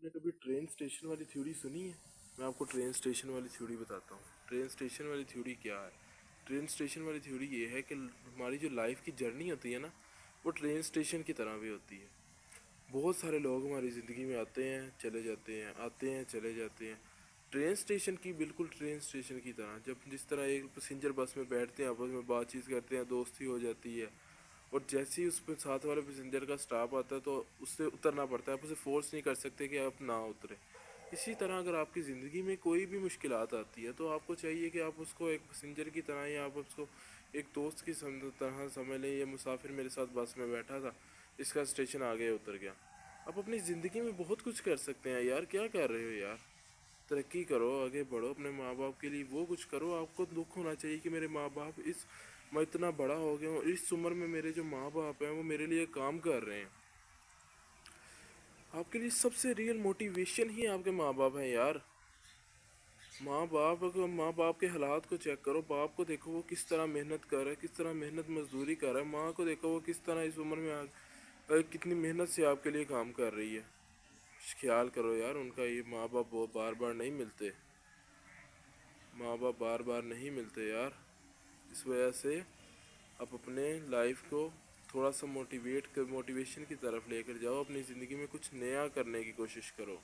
आपने कभी train station वाली थ्योरी सुनी है? मैं आपको ट्रेन स्टेशन वाली थ्योरी बताता हूँ। ट्रेन स्टेशन वाली थ्योरी क्या है? ट्रेन स्टेशन वाली थ्योरी ये है कि हमारी जो लाइफ की जर्नी होती है ना, वो ट्रेन स्टेशन की तरह भी होती है। बहुत सारे लोग हमारी ज़िंदगी में आते हैं, चले जाते हैं, आते हैं, चले जाते हैं। ट्रेन स्टेशन की बिल्कुल ट्रेन स्टेशन की तरह, जब जिस तरह एक पैसेंजर बस में बैठते हैं, आपस में बातचीत करते हैं, दोस्ती हो जाती है, और जैसे ही उस पर साथ वाले पैसेंजर का स्टाफ आता है तो उससे उतरना पड़ता है। आप उसे फोर्स नहीं कर सकते कि आप ना उतरे। इसी तरह अगर आपकी ज़िंदगी में कोई भी मुश्किलात आती है तो आपको चाहिए कि आप उसको एक पैसेंजर की तरह, या आप उसको एक दोस्त की तरह समझ लें। ये मुसाफिर मेरे साथ बस में बैठा था, इसका स्टेशन आ गया, उतर गया। आप अपनी ज़िंदगी में बहुत कुछ कर सकते हैं यार। क्या कर रहे हो यार? तरक्की करो, आगे बढ़ो, अपने माँ बाप के लिए वो कुछ करो। आपको दुख होना चाहिए कि मेरे माँ बाप मैं इतना बड़ा हो गया हूँ, इस उम्र में मेरे जो माँ बाप हैं वो मेरे लिए काम कर रहे हैं। आपके लिए सबसे रियल मोटिवेशन ही आपके माँ बाप हैं यार। माँ बाप के हालात को चेक करो। बाप को देखो वो किस तरह मेहनत कर रहा है, किस तरह मेहनत मजदूरी कर रहा है। माँ को देखो वो किस तरह इस उम्र में कितनी मेहनत से आपके लिए काम कर रही है। ख्याल करो यार उनका। ये माँ बाप वो बार बार नहीं मिलते। माँ बाप बार बार नहीं मिलते यार। इस वजह से आप अपने लाइफ को थोड़ा सा मोटिवेशन की तरफ लेकर जाओ। अपनी ज़िंदगी में कुछ नया करने की कोशिश करो।